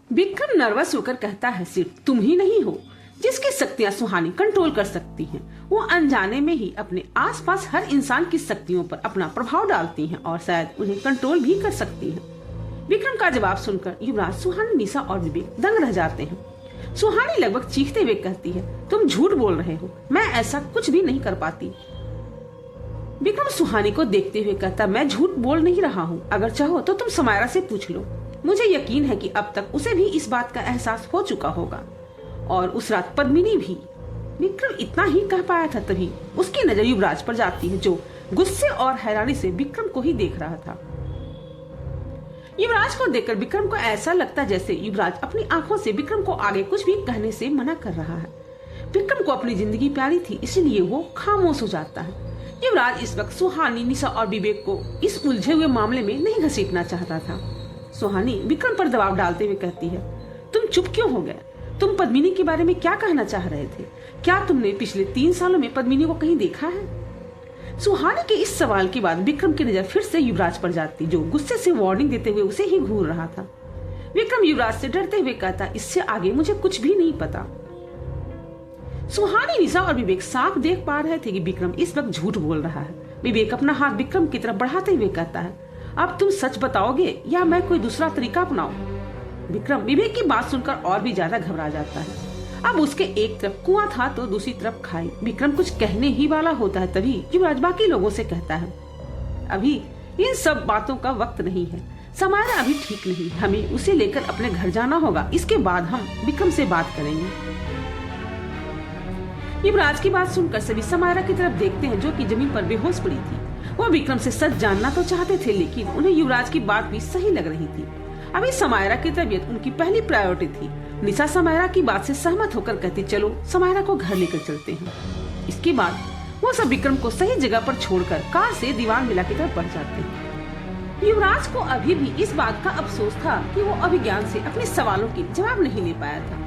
Vikram nervous होकर कहता है, सिर्फ तुम ही नहीं हो जिसकी शक्तियां सुहानी कंट्रोल कर सकती हैं। वो अनजाने में ही अपने आसपास हर इंसान की शक्तियों पर अपना प्रभाव डालती हैं और शायद उन्हें कंट्रोल भी कर सकती हैं। विक्रम का जवाब सुनकर युवराज, सुहानी, निशा और विवेक दंग रह जाते हैं। सुहानी लगभग चीखते हुए कहती है, तुम झूठ बोल रहे हो, मैं ऐसा कुछ भी नहीं कर पाती। विक्रम सुहानी को देखते हुए कहता, मैं झूठ बोल नहीं रहा हूँ, अगर चाहो तो तुम समायरा से पूछ लो। मुझे यकीन है कि अब तक उसे भी इस बात का एहसास हो चुका होगा, और उस रात पद्मिनी भी। विक्रम इतना ही कह पाया था तभी उसकी नजर युवराज पर जाती है, जो गुस्से और हैरानी से विक्रम को ही देख रहा था। युवराज को देखकर विक्रम को ऐसा लगता जैसे युवराज अपनी आंखों से विक्रम को आगे कुछ भी कहने से मना कर रहा है। विक्रम को अपनी जिंदगी प्यारी थी, इसलिए वो खामोश हो जाता है। युवराज इस वक्त सुहानी, निशा और विवेक को इस उलझे हुए मामले में नहीं घसीटना चाहता था। सुहानी विक्रम पर दबाव डालते हुए कहती है, तुम चुप क्यों हो गए? तुम पद्मिनी के बारे में क्या कहना चाह रहे थे? क्या तुमने पिछले 3 सालों में पद्मिनी को कहीं देखा है? सुहानी के इस सवाल के बाद विक्रम की नजर फिर से युवराज पर जाती, जो गुस्से से वार्निंग देते हुए उसे ही घूर रहा था। विक्रम युवराज से डरते हुए कहता, इससे आगे मुझे कुछ भी नहीं पता। सुहानी, निशा और विवेक साफ देख पा रहे थे कि विक्रम इस वक्त झूठ बोल रहा है। विवेक अपना हाथ विक्रम की तरफ बढ़ाते हुए कहता है, अब तुम सच बताओगे या मैं कोई दूसरा तरीका अपनाऊं? विक्रम विवेक की बात सुनकर और भी ज्यादा घबरा जाता है। अब उसके एक तरफ कुआं था तो दूसरी तरफ खाई। विक्रम कुछ कहने ही वाला होता है तभी युवराज बाकी लोगों से कहता है, अभी इन सब बातों का वक्त नहीं है। समायरा अभी ठीक नहीं, हमें उसे लेकर अपने घर जाना होगा, इसके बाद हम विक्रम से बात करेंगे। युवराज की बात सुनकर सभी समायरा की तरफ देखते हैं, जो कि जमीन पर बेहोश पड़ी थी। वो विक्रम से सच जानना तो चाहते थे, लेकिन उन्हें युवराज की बात भी सही लग रही थी। अभी समायरा की तबीयत उनकी पहली प्रायोरिटी थी। निशा समायरा की बात से सहमत होकर कहती, चलो समायरा को घर लेकर चलते हैं। इसके बाद वो सब विक्रम को सही जगह पर छोड़कर कार से दीवान मिला की तरफ बढ़ जाते हैं। युवराज को अभी भी इस बात का अफसोस था कि वो अभिज्ञान से अपने सवालों के जवाब नहीं ले पाया था।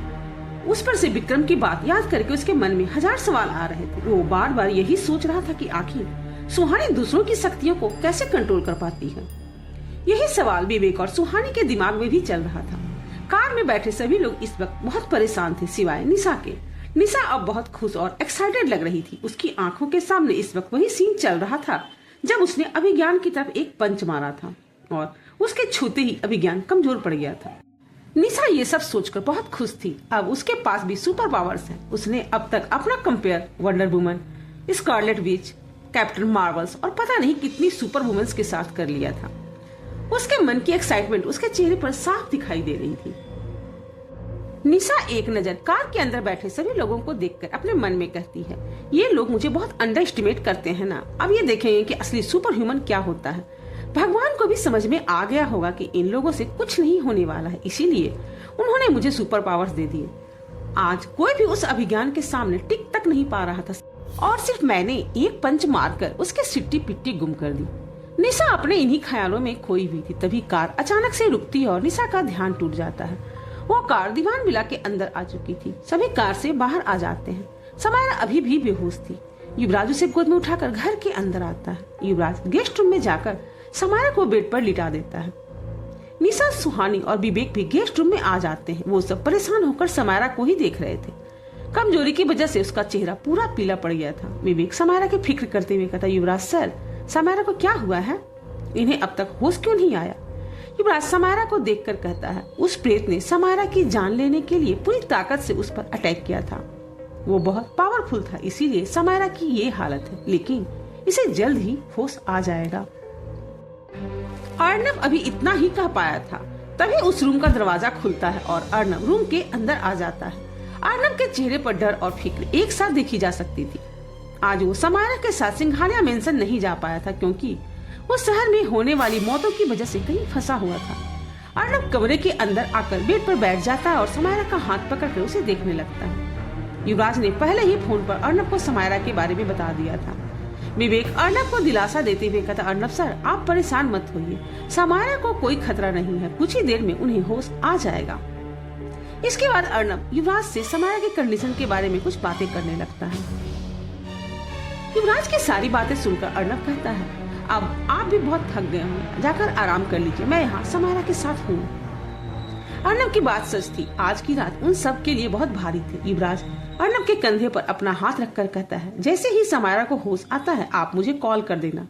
उस पर से विक्रम की बात याद करके उसके मन में 1000 सवाल आ रहे थे। वो बार बार यही सोच रहा था कि आखिर सुहानी दूसरों की शक्तियों को कैसे कंट्रोल कर पाती है। यही सवाल विवेक और सुहानी के दिमाग में भी चल रहा था। कार में बैठे सभी लोग इस वक्त बहुत परेशान थे, सिवाय निशा के। निशा अब बहुत खुश और एक्साइटेड लग रही थी। उसकी आंखों के सामने इस वक्त वही सीन चल रहा था जब उसने अभिज्ञान की तरफ एक पंच मारा था और उसके छूते ही अभिज्ञान कमजोर पड़ गया था। निशा ये सब सोचकर बहुत खुश थी। अब उसके पास भी सुपर पावर्स हैं। उसने अब तक अपना compare wonder woman, Scarlet Witch, captain Marvels और पता नहीं कितनी सुपर वुमेन्स के साथ कर लिया था। उसके मन की एक्साइटमेंट उसके चेहरे पर साफ दिखाई दे रही थी। निशा एक नजर कार के अंदर बैठे सभी लोगों को देखकर अपने मन में कहती है, ये लोग मुझे बहुत अंडर एस्टिमेट करते हैं ना। अब ये देखेंगे कि असली सुपर ह्यूमन क्या होता है। भगवान को भी समझ में आ गया होगा कि इन लोगों से कुछ नहीं होने वाला है, इसीलिए उन्होंने मुझे सुपर पावर्स दे दिए। आज कोई भी उस अभिज्ञान के सामने टिक तक नहीं पा रहा था और सिर्फ मैंने एक पंच मारकर उसके सिट्टी पिट्टी गुम कर दी। निशा अपने इन्हीं ख्यालों में खोई हुई थी। तभी कार अचानक से रुकती है और निशा का ध्यान टूट जाता है। वो कार दीवान मिला के अंदर आ चुकी थी। सभी कार से बाहर आ जाते हैं। समायरा अभी भी बेहोश थी। युवराज उसे गोद में उठाकर घर के अंदर आता है। युवराज गेस्ट रूम में जाकर समायरा को बेड पर लिटा देता है। निशा, सुहानी और विवेक भी गेस्ट रूम में आ जाते हैं। वो सब परेशान होकर समायरा को ही देख रहे थे। कमजोरी की वजह से उसका चेहरा पूरा पीला पड़ गया था। विवेक समायरा की फिक्र करते हुए कहता, युवराज सर, समायरा को क्या हुआ है? इन्हें अब तक होश क्यों नहीं आया? युवराज समायरा को देखकर कहता है, उस प्रेत ने समायरा की जान लेने के लिए पूरी ताकत से उस पर अटैक किया था। वो बहुत पावरफुल था, इसीलिए समायरा की ये हालत है, लेकिन इसे जल्द ही होश आ जाएगा। अर्नब अभी इतना ही कह पाया था, तभी उस रूम का दरवाजा खुलता है और अर्नब रूम के अंदर आ जाता है। अर्नब के चेहरे पर डर और फिक्र एक साथ देखी जा सकती थी। आज वो समायरा के साथ सिंघानिया मेंशन नहीं जा पाया था, क्योंकि वो शहर में होने वाली मौतों की वजह से कहीं फंसा हुआ था। अर्नब कमरे के अंदर आकर बेड पर बैठ जाता है और समायरा का हाथ पकड़कर उसे देखने लगता है। युवराज ने पहले ही फोन पर अर्नब को समायरा के बारे में बता दिया था। विवेक अर्नब को दिलासा देते हुए कहता, अर्नब सर, आप परेशान मत होइए, समायरा को कोई खतरा नहीं है, कुछ ही देर में उन्हें होश आ जाएगा। इसके बाद अर्नब युवराज से समायरा की कंडीशन के बारे में कुछ बातें करने लगता है। युवराज की सारी बातें सुनकर अर्नब कहता है, अब आप भी बहुत थक गए होंगे, जाकर आराम कर लीजिए, मैं यहाँ समायरा के साथ हूँ। अर्नब की बात सच थी। आज की रात उन सब के लिए बहुत भारी थी। युवराज अर्नब के कंधे पर अपना हाथ रखकर कहता है, जैसे ही समायरा को होश आता है आप मुझे कॉल कर देना।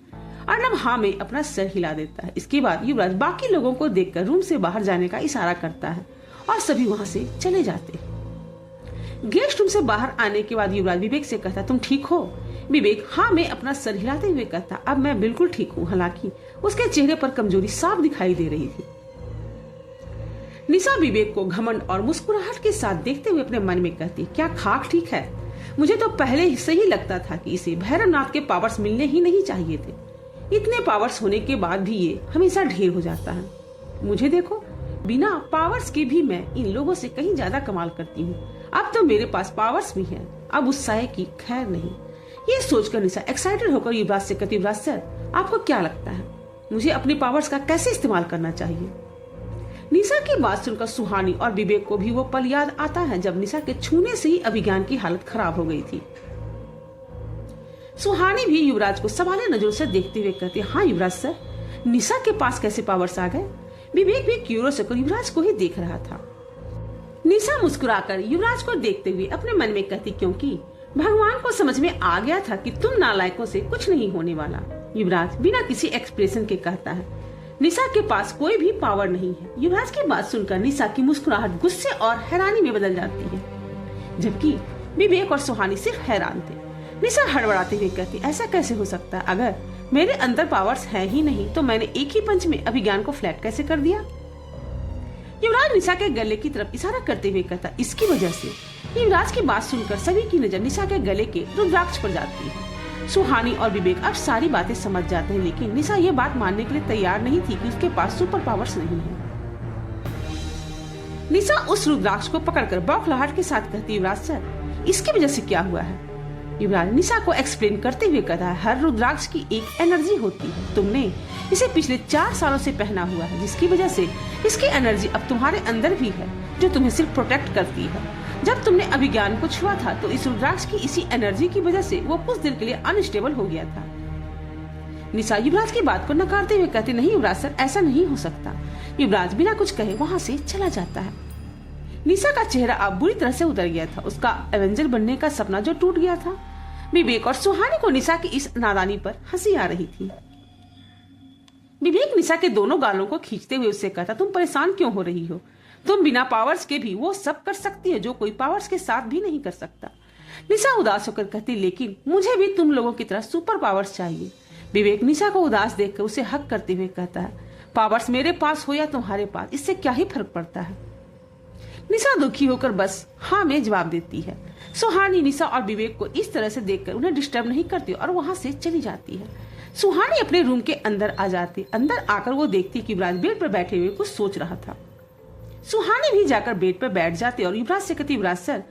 अर्नब हाँ में अपना सर हिला देता है। इसके बाद युवराज बाकी लोगों को देखकर रूम से बाहर जाने का इशारा करता है और सभी वहां से चले जाते हैं। गेस्ट रूम से बाहर आने के बाद युवराज विवेक से कहता, तुम ठीक हो? विवेक हाँ में अपना सर हिलाते हुए कहता, अब मैं बिल्कुल ठीक हूँ। हालांकि उसके चेहरे पर कमजोरी साफ दिखाई दे रही थी। निशा विवेक को घमंड और मुस्कुराहट के साथ देखते हुए अपने मन में कहती, क्या खाक ठीक है? मुझे तो पहले से ही लगता था कि इसे भैरवनाथ के पावर्स मिलने ही नहीं चाहिए थे। इतने पावर्स होने के बाद भी ये हमेशा ढेर हो जाता है। मुझे देखो, बिना पावर्स के भी मैं इन लोगों से कहीं ज्यादा कमाल करती हूँ। अब तो मेरे पास पावर्स भी हैं, अब उस साये की खैर नहीं। ये सोचकर निशा एक्साइटेड होकर युवराज से कहती, युवराज सर आपको क्या लगता है मुझे अपने पावर्स का कैसे इस्तेमाल करना चाहिए? निशा की बात सुनकर सुहानी और विवेक को भी वो पल याद आता है जब निशा के छूने से ही अभिज्ञान की हालत खराब हो गई थी। सुहानी भी युवराज को सवालिया नजरों से देखते हुए कहती, हाँ युवराज सर, निशा के पास कैसे पावर्स आ गए? विवेक भी क्यूरियस होकर युवराज को ही देख रहा था। निशा मुस्कुराकर युवराज को देखते हुए अपने मन में कहती, क्योंकि भगवान को समझ में आ गया था कि तुम नालायकों से कुछ नहीं होने वाला। युवराज बिना किसी एक्सप्रेशन के कहता है, निशा के पास कोई भी पावर नहीं है। युवराज की बात सुनकर निशा की मुस्कुराहट गुस्से और हैरानी में बदल जाती है, जबकि विवेक और सुहानी सिर्फ हैरान थे। निशा हड़बड़ाते हुए कहती, ऐसा कैसे हो सकता है? अगर मेरे अंदर पावर्स है ही नहीं तो मैंने एक ही पंच में अभिज्ञान को फ्लैट कैसे कर दिया? युवराज निशा के गले की तरफ इशारा करते हुए कहता, इसकी वजह से। युवराज की बात सुनकर सभी की नजर निशा के गले के रुद्राक्ष पर जाती है। सुहानी और विवेक अब सारी बातें समझ जाते हैं, लेकिन निशा ये बात मानने के लिए तैयार नहीं थी कि उसके पास सुपर पावर्स नहीं है। निशा उस रुद्राक्ष को पकड़कर बौखलाहट के साथ कहती, युवराज सर इसकी वजह से क्या हुआ है? युवराज निशा को एक्सप्लेन करते हुए कहता है, हर रुद्राक्ष की एक एनर्जी होती है। तुमने इसे पिछले 4 सालों से पहना हुआ है, जिसकी वजह से इसकी एनर्जी अब तुम्हारे अंदर भी है, जो तुम्हें सिर्फ प्रोटेक्ट करती है। जब तुमने अभिज्ञान को छुआ था तो इस रुद्राक्ष की इसी एनर्जी की वजह से वो कुछ देर के लिए अनस्टेबल हो गया था। निशा युवराज की बात को नकारते हुए कहती, नहीं युवराज सर, ऐसा नहीं हो सकता। युवराज बिना कुछ कहे वहाँ से चला जाता है। निशा का चेहरा अब बुरी तरह से उतर गया था। उसका एवेंजर बनने का सपना जो टूट गया था। विवेक और सुहानी को निशा की इस नादानी पर हंसी आ रही थी। विवेक निशा के दोनों गालों को खींचते हुए उससे कहता, तुम परेशान क्यों हो रही हो? तुम बिना पावर्स के भी वो सब कर सकती है जो कोई पावर्स के साथ भी नहीं कर सकता। निशा उदास होकर कहती, लेकिन मुझे भी तुम लोगों की तरह सुपर पावर्स चाहिए। विवेक निशा को उदास देखकर उसे हक करते हुए कहता है, पावर्स मेरे पास हो या तुम्हारे पास, इससे क्या ही फर्क पड़ता है? निशा दुखी होकर बस हाँ में जवाब देती है। सुहानी निशा और विवेक को इस तरह से देखकर उन्हें डिस्टर्ब नहीं करती और वहां से चली जाती है। सुहानी अपने रूम के अंदर आ जाती। अंदर आकर वो देखती कि युवराज बेड पर बैठे हुए कुछ सोच रहा था। सुहानी भी जाकर बेड पर बैठ जाती और युवराज से कहती, युवराज सर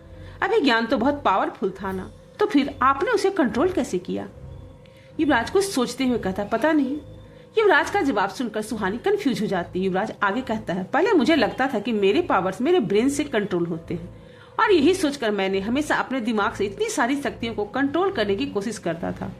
अभिज्ञान तो बहुत पावरफुल था ना, तो फिर आपने उसे कंट्रोल कैसे किया? युवराज कुछ सोचते हुए कहता, पता नहीं। युवराज का जवाब सुनकर सुहानी कंफ्यूज हो जाती है। युवराज आगे कहता है, पहले मुझे लगता था कि मेरे पावर्स मेरे ब्रेन से कंट्रोल होते हैं और यही सोचकर मैंने हमेशा अपने दिमाग से इतनी सारी शक्तियों को कंट्रोल करने की कोशिश करता था।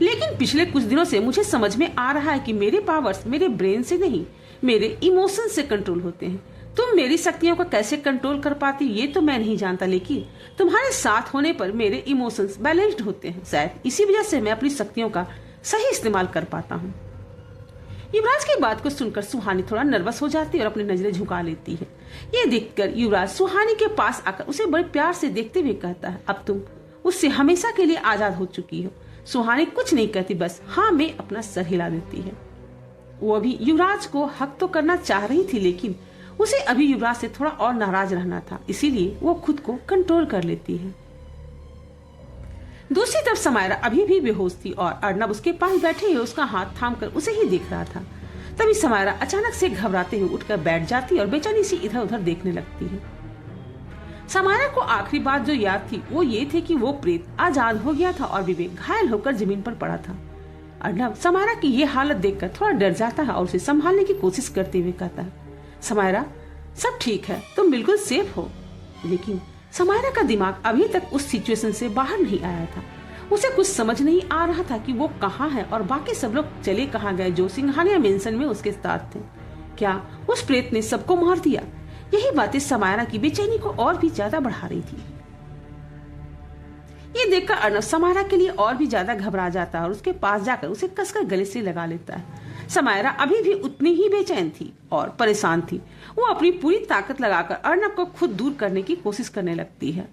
लेकिन पिछले कुछ दिनों से मुझे समझ में आ रहा है कि मेरे पावर्स मेरे ब्रेन से नहीं, मेरे इमोशन से कंट्रोल होते हैं। तुम मेरी शक्तियों को कैसे कंट्रोल कर पाती ये तो मैं नहीं जानता, लेकिन तुम्हारे साथ होने पर मेरे इमोशंस बैलेंस्ड होते हैं। शायद इसी वजह से मैं अपनी शक्तियों का सही इस्तेमाल कर पाता हूँ। युवराज की बात को सुनकर सुहानी थोड़ा नर्वस हो जाती है और अपनी नजरें झुका लेती है। ये देखकर युवराज सुहानी के पास आकर उसे बड़े प्यार से देखते हुए कहता है, अब तुम उससे हमेशा के लिए आजाद हो चुकी हो। सुहानी कुछ नहीं कहती, बस हाँ में अपना सर हिला देती है। वो अभी युवराज को हक तो करना चाह रही थी, लेकिन उसे अभी युवराज से थोड़ा और नाराज रहना था, इसीलिए वो खुद को कंट्रोल कर लेती है। दूसरी तरफ समायरा अभी भी बेहोश थी और अर्नब उसके पास बैठे हुए उसका हाथ थामकर उसे ही देख रहा था। तभी समायरा अचानक से घबराते हुए उठकर बैठ जाती और बेचैनी से इधर उधर देखने लगती है। समायरा को आखिरी बात जो याद थी वो ये थे कि वो प्रेत आजाद हो गया था और विवेक घायल होकर जमीन पर पड़ा था। अर्नब समायरा की ये हालत देखकर थोड़ा डर जाता है और उसे संभालने की कोशिश करते हुए कहता है, समायरा सब ठीक है, तुम बिल्कुल सेफ हो। लेकिन समायरा का दिमाग अभी तक उस सिचुएशन से बाहर नहीं आया था। उसे कुछ समझ नहीं आ रहा था कि वो कहाँ है और बाकी सब लोग चले कहाँ गए जो सिंघानिया मेंशन में उसके साथ थे। क्या उस प्रेत ने सबको मार दिया? यही बातें समायरा की बेचैनी को और भी ज्यादा बढ़ा रही थी। ये देखकर अर्नब समायरा के लिए और भी ज्यादा घबरा जाता है और उसके पास जाकर उसे कसकर गले से लगा लेता है। समायरा अभी भी उतनी ही बेचैन थी और परेशान थी। वो अपनी पूरी ताकत लगाकर अर्नब को खुद दूर करने की कोशिश करने लगती है,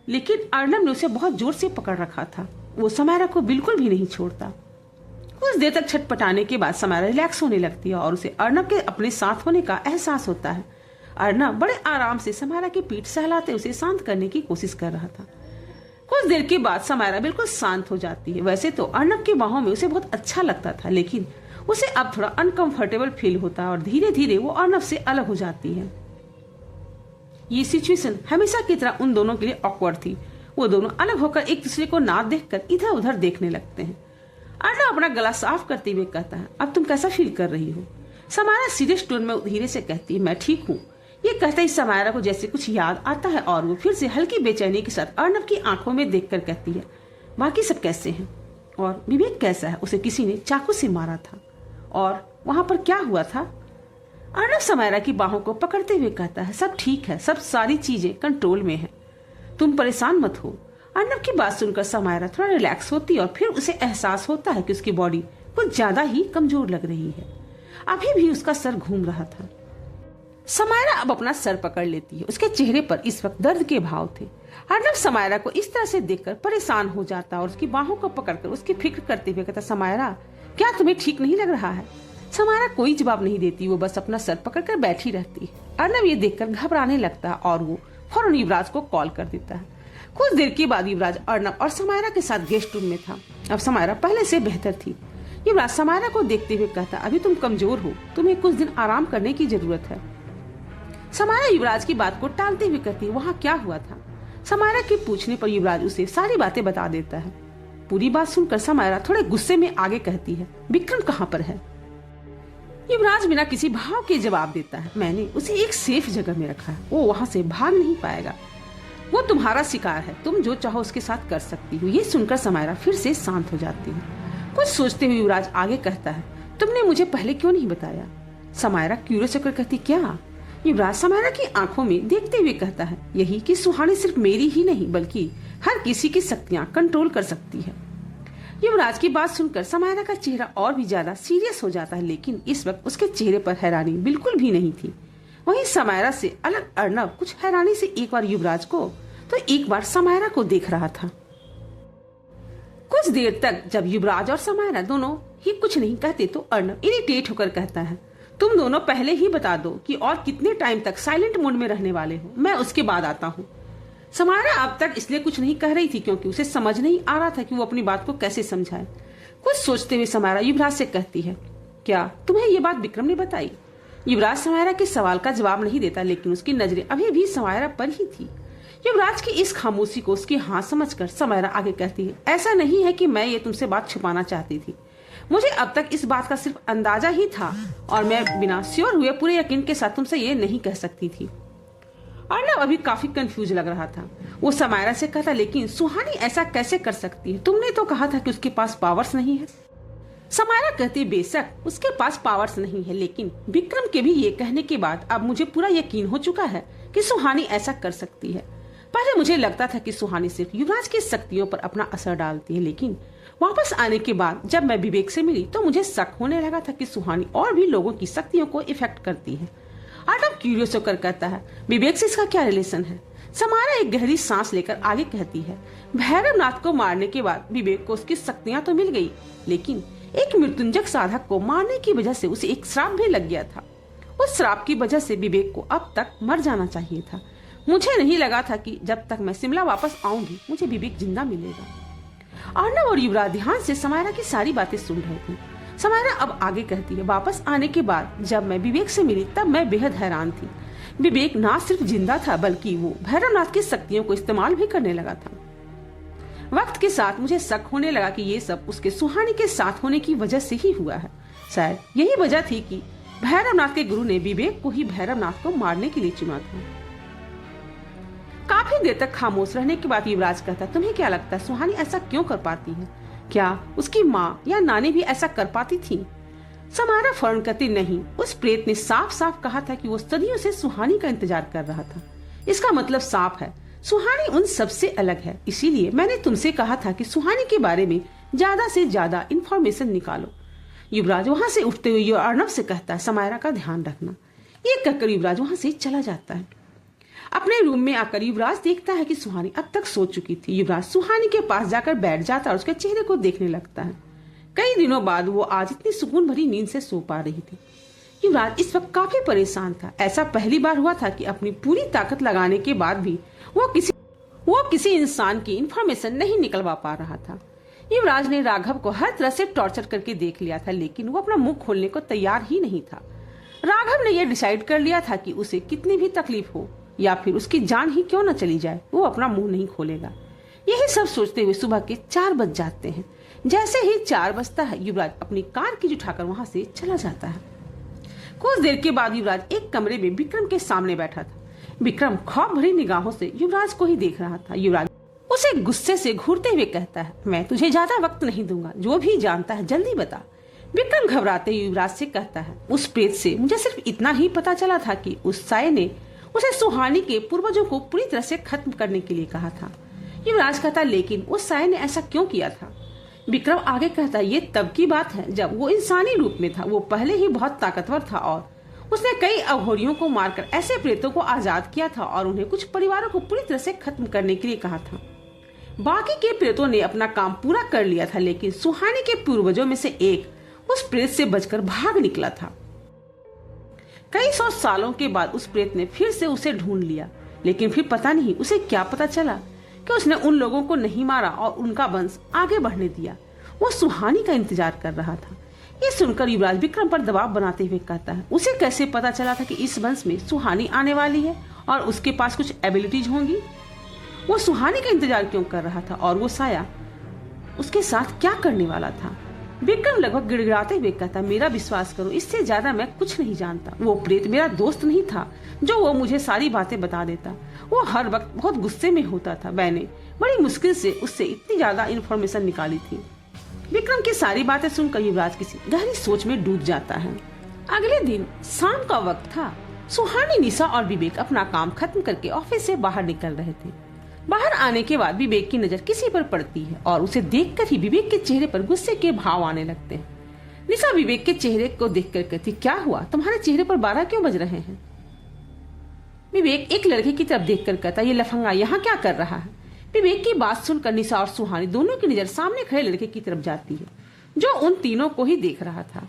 लेकिन अर्नब ने उसे बहुत जोर से पकड़ रखा था। वो समायरा को बिल्कुल भी नहीं छोड़ता। कुछ देर तक छटपटाने के बाद समायरा रिलैक्स होने लगती है और उसे अर्नब के अपने साथ होने का एहसास होता है। अर्नब बड़े आराम से समायरा की पीठ सहलाते उसे शांत करने की कोशिश कर रहा था। कुछ देर के बाद समायरा बिल्कुल शांत हो जाती है। वैसे तो अर्नब की बाहों में उसे बहुत अच्छा लगता था, लेकिन उसे अब थोड़ा अनकंफर्टेबल फील होता है और धीरे धीरे वो अर्नब से अलग हो जाती है। ये सिचुएशन हमेशा की तरह उन दोनों के लिए ऑकवर्ड थी। वो दोनों अलग होकर एक दूसरे को ना देखकर इधर उधर देखने लगते हैं। अर्नब अपना गला साफ करते हुए कहता है, अब तुम कैसा फील कर रही हो? समायरा सीरियस टोन में धीरे से कहती है, मैं ठीक हूँ। ये कहते ही समायरा को जैसे कुछ याद आता है और वो फिर से हल्की बेचैनी के साथ अर्नब की आंखों में देखकर कहती है, बाकी सब कैसे हैं? और विवेक कैसा है? उसे किसी ने चाकू से मारा था और वहां पर क्या हुआ था? अर्नब समायरा की बाहों को पकड़ते हुए कहता है, सब ठीक है, सब सारी चीजें कंट्रोल में है, तुम परेशान मत हो। अर्नब की बात सुनकर समायरा थोड़ा रिलैक्स होती है और फिर उसे एहसास होता है कि उसकी बॉडी कुछ ज्यादा ही कमजोर लग रही है। अभी भी उसका सर घूम रहा था। समायरा अब अपना सर पकड़ लेती है। उसके चेहरे पर इस वक्त दर्द के भाव थे। अर्नब समायरा को इस तरह से देखकर परेशान हो जाता और उसकी बाहों को पकड़कर उसकी फिक्र करते हुए कहता, समायरा क्या तुम्हें ठीक नहीं लग रहा है? समायरा कोई जवाब नहीं देती, वो बस अपना सर पकड़कर बैठी रहती है। अर्नब ये देखकर घबराने लगता और वो फौरन युवराज को कॉल कर देता है। कुछ देर के बाद युवराज अर्नब और समायरा के साथ गेस्ट रूम में था। अब समायरा पहले से बेहतर थी। युवराज समायरा को देखते हुए कहता, अभी तुम कमजोर हो, तुम्हें कुछ दिन आराम करने की जरूरत है। समायरा युवराज की बात को टालते हुए कहती है, वहाँ क्या हुआ था? समायरा के पूछने पर युवराज उसे सारी बातें बता देता है। पूरी बात सुनकर समायरा थोड़े गुस्से में आगे कहती है, विक्रम कहाँ पर है? युवराज बिना किसी भाव के जवाब देता है, मैंने उसे एक सेफ जगह में रखा है, वो वहाँ से भाग नहीं पाएगा। वो तुम्हारा शिकार है, तुम जो चाहो उसके साथ कर सकती हो। ये सुनकर समायरा फिर से शांत हो जाती है। कुछ सोचते हुए युवराज आगे कहता है, तुमने मुझे पहले क्यों नहीं बताया? समायरा क्यूरियस होकर कहती, क्या? युवराज समायरा की आंखों में देखते हुए कहता है, यही कि सुहानी सिर्फ मेरी ही नहीं बल्कि हर किसी की शक्तियां कंट्रोल कर सकती है। युवराज की बात सुनकर समायरा का चेहरा और भी ज्यादा सीरियस हो जाता है, लेकिन इस वक्त उसके चेहरे पर हैरानी बिल्कुल भी नहीं थी। वहीं समायरा से अलग अर्नब कुछ हैरानी से एक बार युवराज को तो एक बार समायरा को देख रहा था। कुछ देर तक जब युवराज और समायरा दोनों ही कुछ नहीं कहते तो अर्नब इरिटेट होकर कहता है, तुम दोनों पहले ही बता दो कि और कितने टाइम तक साइलेंट मोड में रहने वाले हो, मैं उसके बाद आता हूँ। समायरा अब तक इसलिए कुछ नहीं कह रही थी क्योंकि उसे समझ नहीं आ रहा था कि वो अपनी बात को कैसे समझाए। कुछ सोचते हुए समायरा युवराज से कहती है, क्या तुम्हें ये बात विक्रम ने बताई? युवराज समायरा के सवाल का जवाब नहीं देता, लेकिन उसकी नजरें अभी भी समायरा पर ही थी। युवराज की इस खामोशी को उसकी हाँ समझकर समायरा आगे कहती है, ऐसा नहीं है कि मैं ये तुमसे बात छुपाना चाहती थी, मुझे अब तक इस बात का सिर्फ अंदाजा ही था और मैं बिना श्योर हुए पूरे यकीन के साथ तुमसे ये नहीं कह सकती थी। अर्नब अभी काफी कंफ्यूज लग रहा था। वो समायरा से कहता, लेकिन सुहानी ऐसा कैसे कर सकती है? तुमने तो कहा था कि उसके पास पावर्स नहीं है। समायरा कहती, बेशक उसके पास पावर्स नहीं है, लेकिन विक्रम के भी ये कहने के बाद अब मुझे पूरा यकीन हो चुका है कि सुहानी ऐसा कर सकती है। पहले मुझे लगता था कि सुहानी सिर्फ युवराज की शक्तियों पर अपना असर डालती है, लेकिन वापस आने के बाद जब मैं विवेक से मिली तो मुझे शक होने लगा था कि सुहानी और भी लोगों की शक्तियों को इफेक्ट करती है। अर्नब क्यूरियस होकर कहता है, विवेक से इसका क्या रिलेशन है? समायरा एक गहरी सांस लेकर आगे कहती है, भैरवनाथ को मारने के बाद विवेक को उसकी शक्तियां तो मिल गई, लेकिन एक मृत्युंजय साधक को मारने की वजह से उसे एक श्राप भी लग गया था। उस श्राप की वजह से विवेक को अब तक मर जाना चाहिए था। मुझे नहीं लगा था कि जब तक मैं शिमला वापस आऊंगी मुझे विवेक जिंदा मिलेगा। अर्नब और युवराज ध्यान से समायरा की सारी बातें सुन रहे थे। समायरा अब आगे कहती है, वापस आने के बाद जब मैं विवेक से मिली तब मैं बेहद हैरान थी। विवेक ना सिर्फ जिंदा था बल्कि वो भैरवनाथ की शक्तियों को इस्तेमाल भी करने लगा था। वक्त के साथ मुझे शक होने लगा कि ये सब उसके सुहानी के साथ होने की वजह से ही हुआ है। शायद यही वजह थी कि भैरवनाथ के गुरु ने विवेक को ही भैरवनाथ को मारने के लिए चुना था। काफी देर तक खामोश रहने के बाद युवराज कहता, तुम्हें क्या लगता है सुहानी ऐसा क्यों कर पाती है? क्या उसकी माँ या नानी भी ऐसा कर पाती थी? समायरा फौरन कहती नहीं, उस प्रेत ने साफ साफ कहा था कि वो सदियों से सुहानी का इंतजार कर रहा था। इसका मतलब साफ है, सुहानी उन सबसे अलग है। इसीलिए मैंने तुमसे कहा था कि सुहानी के बारे में ज्यादा से ज्यादा इंफॉर्मेशन निकालो। युवराज वहां से उठते हुए अर्णव से कहता है, समायरा का ध्यान रखना। ये कहकर युवराज वहां से चला जाता है। अपने रूम में आकर युवराज देखता है कि सुहानी अब तक सो चुकी थी। युवराज सुहानी के पास जाकर बैठ जाता है और उसके चेहरे को देखने लगता है। कई दिनों बाद वो आज इतनी सुकून भरी नींद से सो पा रही थी। युवराज इस वक्त काफी परेशान था। ऐसा पहली बार हुआ था कि अपनी पूरी ताकत लगाने के बाद भी वो किसी इंसान की इंफॉर्मेशन नहीं निकलवा पा रहा था। युवराज ने राघव को हर तरह से टॉर्चर करके देख लिया था, लेकिन वो अपना मुंह खोलने को तैयार ही नहीं था। राघव ने यह डिसाइड कर लिया था कि उसे कितनी भी तकलीफ हो या फिर उसकी जान ही क्यों न चली जाए, वो अपना मुंह नहीं खोलेगा। यही सब सोचते हुए सुबह के 4 बज जाते हैं। जैसे ही 4 बजता है, युवराज अपनी कार की उठाकर वहां से चला जाता है। कुछ देर के बाद युवराज एक कमरे में विक्रम के सामने बैठा था। विक्रम खौफ भरी निगाहों से युवराज को ही देख रहा था। युवराज उसे गुस्से से घूरते हुए कहता है, मैं तुझे ज्यादा वक्त नहीं दूंगा, जो भी जानता है जल्दी बता। विक्रम घबराते हुए युवराज से कहता है, उस प्रेत से मुझे सिर्फ इतना ही पता चला था कि उस साये ने उसे सुहानी के पूर्वजों को पूरी तरह से खत्म करने के लिए कहा था। युवराज कहता, लेकिन उस साये ने ऐसा क्यों किया था? विक्रम आगे कहता, ये तब की बात है जब वो इंसानी रूप में था। वो पहले ही बहुत ताकतवर था और उसने कई अघोरियों को मारकर ऐसे प्रेतों को आजाद किया था और उन्हें कुछ परिवारों को पूरी तरह से खत्म करने के लिए कहा था। बाकी के प्रेतों ने अपना काम पूरा कर लिया था, लेकिन सुहानी के पूर्वजों में से एक उस प्रेत से बचकर भाग निकला था। कई 100 सालों के बाद उस प्रेत ने फिर से उसे ढूंढ लिया, लेकिन फिर पता नहीं उसे क्या पता चला कि उसने उन लोगों को नहीं मारा और उनका वंश आगे बढ़ने दिया। वो सुहानी का इंतजार कर रहा था। ये सुनकर युवराज विक्रम पर दबाव बनाते हुए कहता है, उसे कैसे पता चला था कि इस वंश में सुहानी आने वाली है और उसके पास कुछ एबिलिटीज होंगी? वो सुहानी का इंतजार क्यों कर रहा था और वो साया उसके साथ क्या करने वाला था? विक्रम लगभग गिड़गिड़ाते हुए कहता, मेरा विश्वास करो, इससे ज्यादा मैं कुछ नहीं जानता। वो प्रेत मेरा दोस्त नहीं था जो वो मुझे सारी बातें बता देता। वो हर वक्त बहुत गुस्से में होता था। मैंने बड़ी मुश्किल से उससे इतनी ज्यादा इन्फॉर्मेशन निकाली थी। विक्रम की सारी बातें सुनकर युवराज किसी गहरी सोच में डूब जाता है। अगले दिन शाम का वक्त था। सुहानी, निशा और विवेक अपना काम खत्म करके ऑफिस से बाहर निकल रहे थे। बाहर आने के बाद विवेक की नजर किसी पर पड़ती है और उसे देखकर ही विवेक के चेहरे पर गुस्से के भाव आने लगते हैं। निशा विवेक के चेहरे को देखकर कहती, क्या हुआ, तुम्हारे चेहरे पर 12 क्यों बज रहे हैं? विवेक एक लड़के की तरफ देखकर कहता, ये लफंगा यहाँ क्या कर रहा है? विवेक की बात सुनकर निशा और सुहानी दोनों की नजर सामने खड़े लड़के की तरफ जाती है, जो उन तीनों को ही देख रहा था।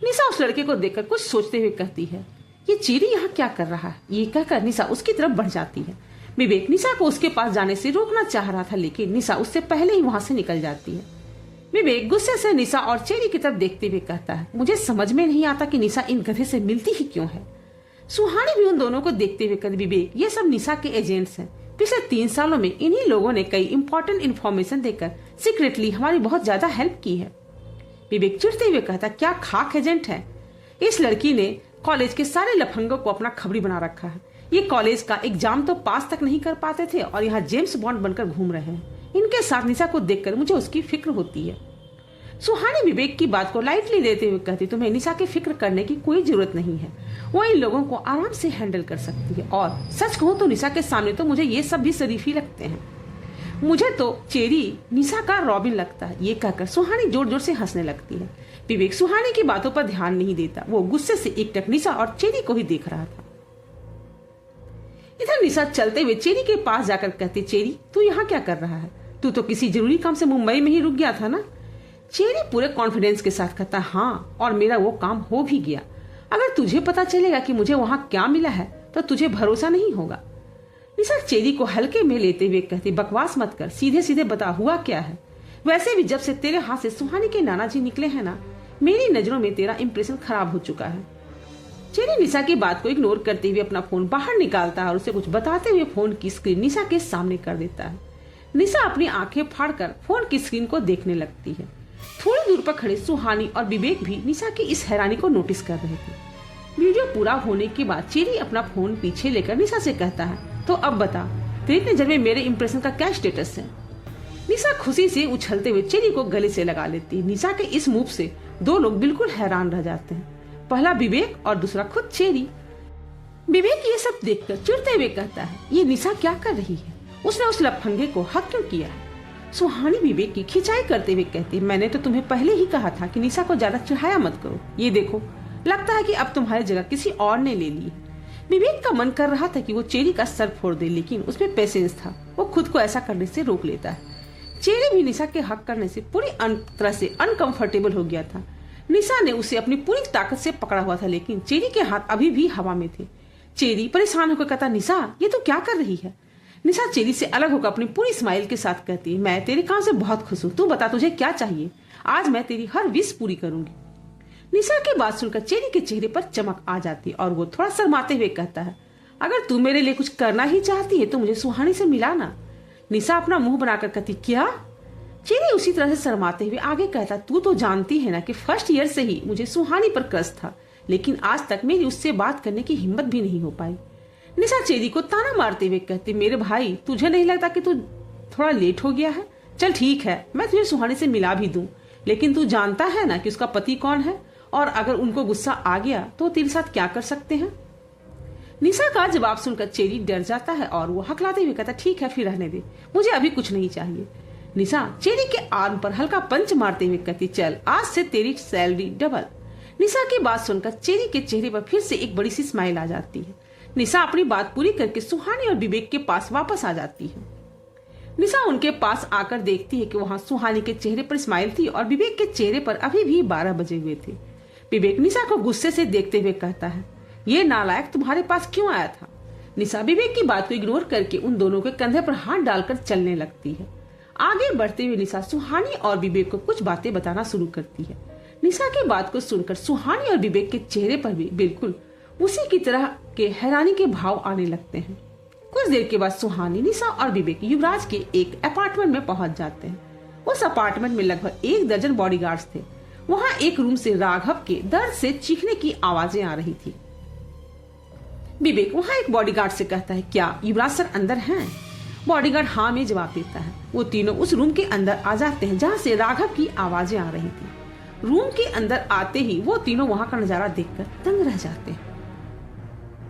निशा उस लड़के को देखकर कुछ सोचते हुए कहती है, ये चीरी यहाँ क्या कर रहा है? ये कहकर निशा उसकी तरफ बढ़ जाती है। विवेक निशा को उसके पास जाने से रोकना चाह रहा था, लेकिन निशा उससे पहले ही वहां से निकल जाती है। विवेक गुस्से से निशा और चेरी की तरफ देखते हुए कहता है, मुझे समझ में नहीं आता कि निशा इन गधे से मिलती ही क्यों है। सुहानी भी उन दोनों को देखते हुए कहती, विवेक ये सब निशा के एजेंट्स हैं। पिछले 3 सालों में इन्हीं लोगों ने कई इंपॉर्टेंट इन्फॉर्मेशन देकर सीक्रेटली हमारी बहुत ज्यादा हेल्प की है। विवेक चिढ़ते हुए कहता, क्या खाक एजेंट है? इस लड़की ने कॉलेज के सारे लफंगों को अपना खबरी बना रखा है। ये कॉलेज का एग्जाम तो पास तक नहीं कर पाते थे और यहाँ जेम्स बॉन्ड बनकर घूम रहे हैं। इनके साथ निशा को देखकर मुझे उसकी फिक्र होती है। सुहानी विवेक की बात को लाइटली लेते हुए कहती, तुम्हें निशा की फिक्र करने की कोई जरूरत नहीं है। वो इन लोगों को आराम से हैंडल कर सकती है और सच कहूँ तो निशा के सामने तो मुझे ये सब भी शरीफ ही लगते हैं। मुझे तो चेरी निशा का रॉबिन लगता है। ये कहकर सुहानी जोर जोर से हंसने लगती है। विवेक सुहानी की बातों पर ध्यान नहीं देता। वो गुस्से से एकटक निशा और चेरी को ही देख रहा था। इधर निशा चलते हुए चेरी के पास जाकर कहती, चेरी तू यहाँ क्या कर रहा है? तू तो किसी जरूरी काम से मुंबई में ही रुक गया था ना? चेरी पूरे कॉन्फिडेंस के साथ कहता, हाँ, और मेरा वो काम हो भी गया। अगर तुझे पता चलेगा कि मुझे वहां क्या मिला है तो तुझे भरोसा नहीं होगा। निशा चेरी को हल्के में लेते हुए कहती, बकवास मत कर, सीधे सीधे बता हुआ क्या है। वैसे भी जब से तेरे हाथ से सुहानी के नाना जी निकले हैं ना, मेरी नजरों में तेरा इंप्रेशन खराब हो चुका है। चेरी निशा की बात को इग्नोर करते हुए अपना फोन बाहर निकालता है और उसे कुछ बताते हुए फोन की स्क्रीन निशा के सामने कर देता है। निशा अपनी आंखें फाड़कर फोन की स्क्रीन को देखने लगती है। थोड़ी दूर पर खड़े सुहानी और विवेक भी निशा की इस हैरानी को नोटिस कर रहे थे। वीडियो पूरा होने के बाद चेरी अपना फोन पीछे लेकर निशा से कहता है, तो अब बता, तेरी नजर में मेरे इंप्रेशन का क्या स्टेटस है? निशा खुशी से उछलते हुए चेरी को गले से लगा लेती है। निशा के इस मूव से दो लोग बिल्कुल हैरान रह जाते हैं, पहला विवेक और दूसरा खुद चेरी। विवेक ये सब देखकर चिढ़ते हुए कहता है, ये निशा क्या कर रही है, उसने उस लफंगे को हक क्यों किया है। सुहानी विवेक की खिंचाई करते हुए कहती है, मैंने तो तुम्हें पहले ही कहा था कि निशा को ज्यादा चिढ़ाया मत करो, ये देखो लगता है कि अब तुम्हारी जगह किसी और ने ले ली है। विवेक का मन कर रहा था कि वो चेरी का सर फोड़ दे, लेकिन उसमें पेशेंस था, वो खुद को ऐसा करने से रोक लेता है। चेरी भी निशा के हक करने से पूरी तरह से अनकंफर्टेबल हो गया था। निशा ने उसे अपनी पूरी ताकत से पकड़ा हुआ था, लेकिन चेरी के हाथ अभी भी हवा में थे। चेरी परेशान होकर कहता, निशा ये तो क्या कर रही है। निशा चेरी से अलग होकर अपनी पूरी स्माइल के साथ कहती है, मैं तेरे काम से बहुत खुश हूँ, तू बता तुझे क्या चाहिए, आज मैं तेरी हर विश पूरी करूंगी। निशा की बात सुनकर चेरी के चेहरे पर चमक आ जाती है और वो थोड़ा शर्माते हुए कहता है, अगर तू मेरे लिए कुछ करना ही चाहती है तो मुझे सुहानी से मिलाना। निशा अपना मुंह बनाकर कहती, क्या। चेरी उसी तरह से शर्माते हुए आगे कहता, तू तो जानती है ना कि फर्स्ट ईयर से ही मुझे सुहानी पर क्रश था, लेकिन आज तक मेरी उससे बात करने की हिम्मत भी नहीं हो पाई। निशा चेरी को ताना मारते हुए कहती, मेरे भाई तुझे नहीं लगता कि तू थोड़ा लेट हो गया है। चल ठीक है, मैं तुझे सुहानी से मिला भी दूं, लेकिन तू जानता है ना कि उसका पति कौन है, और अगर उनको गुस्सा आ गया तो तेरे साथ क्या कर सकते हैं। निशा का जवाब सुनकर चेरी डर जाता है और वो हकलाते हुए कहता, ठीक है फिर रहने दे, मुझे अभी कुछ नहीं चाहिए। निशा चेरी के आर्म पर हल्का पंच मारते हुए कहती, चल आज से तेरी सैलरी डबल। निशा की बात सुनकर चेरी के चेहरे पर फिर से एक बड़ी सी स्माइल आ जाती है। निशा अपनी बात पूरी करके सुहानी और विवेक के पास वापस आ जाती है। निशा उनके पास आकर देखती है कि वहाँ सुहानी के चेहरे पर स्माइल थी और विवेक के चेहरे पर अभी भी 12 बजे हुए थे। विवेक निशा को गुस्से से देखते हुए कहता है, ये नालायक तुम्हारे पास क्यों आया था। निशा विवेक की बात को इग्नोर करके उन दोनों के कंधे पर हाथ डालकर चलने लगती है। आगे बढ़ते हुए निशा सुहानी और विवेक को कुछ बातें बताना शुरू करती है। निशा की बात को सुनकर सुहानी और विवेक के चेहरे पर भी बिल्कुल उसी की तरह के हैरानी के भाव आने लगते हैं। कुछ देर के बाद सुहानी, निशा और विवेक युवराज के एक अपार्टमेंट में पहुंच जाते हैं। उस अपार्टमेंट में लगभग 1 दर्जन बॉडीगार्ड्स थे। वहां एक रूम से राघव के दर्द से चीखने की आवाजें आ रही थी। विवेक वहां एक बॉडीगार्ड से कहता है, क्या युवराज सर अंदर हैं? बॉडीगार्ड हाँ में जवाब देता है। वो तीनों उस रूम के अंदर आ जाते हैं जहाँ से राघव की आवाजें आ रही थी। रूम के अंदर आते ही वो तीनों वहां का नजारा देखकर दंग रह जाते हैं।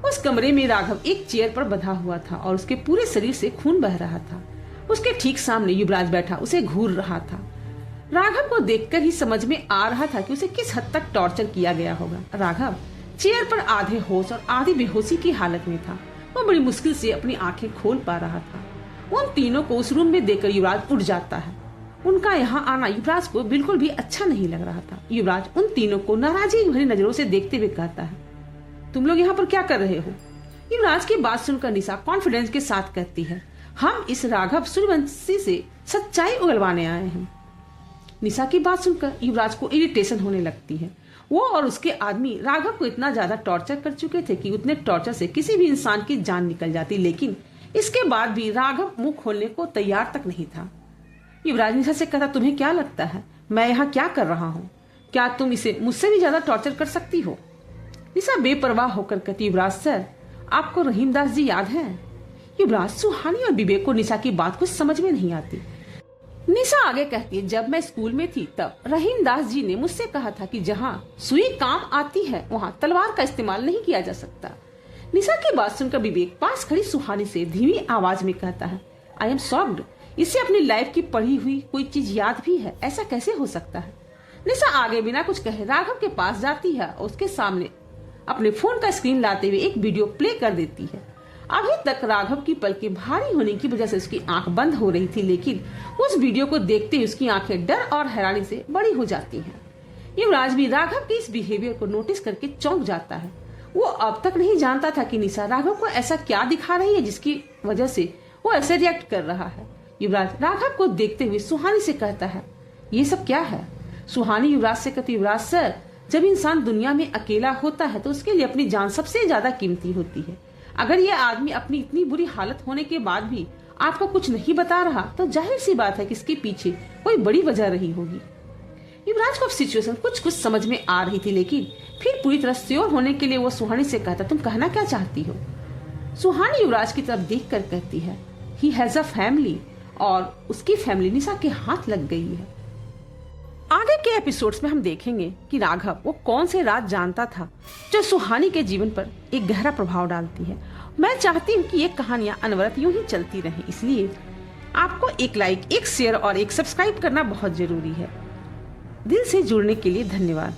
उस कमरे में राघव एक चेयर पर बंधा हुआ था और उसके पूरे शरीर से खून बह रहा था। उसके ठीक सामने युवराज बैठा उसे घूर रहा था। राघव को देखकर ही समझ में आ रहा था कि उसे किस हद तक टॉर्चर किया गया होगा। राघव चेयर पर आधे होश और आधी बेहोशी की हालत में था। वो बड़ी मुश्किल से अपनी आंखें खोल पा रहा था। उन तीनों को उस रूम में देखकर युवराज उठ जाता है। उनका यहाँ आना युवराज को बिल्कुल भी अच्छा नहीं लग रहा था। युवराज उन तीनों को नाराजगी भरी नजरों से देखते हुए कहता है, तुम लोग यहाँ पर क्या कर रहे हो? युवराज की बात सुनकर निशा कॉन्फिडेंस के साथ कहती है, हम इस राघव सूर्यवंशी से सच्चाई उगलवाने आए हैं। निशा की बात सुनकर युवराज को इरिटेशन होने लगती है। वो और उसके आदमी राघव को इतना ज्यादा टॉर्चर कर चुके थे कि उतने टॉर्चर से किसी भी इंसान की जान निकल जाती, लेकिन इसके बाद भी राघव मुंह खोलने को तैयार तक नहीं था। युवराज निशा से कहता, तुम्हें क्या लगता है मैं यहाँ क्या कर रहा हूँ? क्या तुम इसे मुझसे भी ज्यादा टॉर्चर कर सकती हो? निशा बेपरवाह होकर कहती, युवराज सर आपको रहीमदास जी याद है? युवराज, सुहानी और विवेक को निशा की बात कुछ समझ में नहीं आती। निशा आगे कहती है, जब मैं स्कूल में थी तब रहीमदास जी ने मुझसे कहा था कि जहाँ सुई काम आती है वहाँ तलवार का इस्तेमाल नहीं किया जा सकता। निशा की बात सुनकर विवेक पास खड़ी सुहानी से धीमी आवाज में कहता है, आई एम शॉक्ड, इसे अपनी लाइफ की पढ़ी हुई कोई चीज याद भी है, ऐसा कैसे हो सकता है? निशा आगे बिना कुछ कहे राघव के पास जाती है और उसके सामने अपने फोन का स्क्रीन लाते हुए एक वीडियो प्ले कर देती है। अभी तक राघव की पलकें भारी होने की वजह से उसकी आंख बंद हो रही थी, लेकिन उस वीडियो को देखते ही उसकी आंखें डर और हैरानी से बड़ी हो जाती हैं। युवराज भी राघव के इस बिहेवियर को नोटिस करके चौंक जाता है। वो अब तक नहीं जानता था कि निशा राघव को ऐसा क्या दिखा रही है जिसकी वजह से वो ऐसे रिएक्ट कर रहा है। युवराज राघव को देखते हुए सुहानी से कहता है, ये सब क्या है? सुहानी युवराज से कहती, युवराज सर, जब इंसान दुनिया में अकेला होता है तो उसके लिए अपनी जान सबसे ज्यादा कीमती होती है। अगर ये आदमी अपनी इतनी बुरी हालत होने के बाद भी आपको कुछ नहीं बता रहा तो जाहिर सी बात है कि इसके पीछे कोई बड़ी वजह रही होगी। युवराज को सिचुएशन कुछ समझ में आ रही थी, लेकिन फिर पूरी तरह श्योर होने के लिए वो सुहानी से कहता, तुम कहना क्या चाहती हो? सुहानी युवराज की तरफ देख कर कहती है, ही हैज अ फैमिली, और उसकी फैमिली निशा के हाथ लग गई है। आगे के एपिसोड्स में हम देखेंगे कि राघव वो कौन से राज जानता था जो सुहानी के जीवन पर एक गहरा प्रभाव डालती है। मैं चाहती हूँ कि ये कहानियां अनवरत यूं ही चलती रहें, इसलिए आपको एक लाइक, एक शेयर और एक सब्सक्राइब करना बहुत जरूरी है। दिल से जुड़ने के लिए धन्यवाद।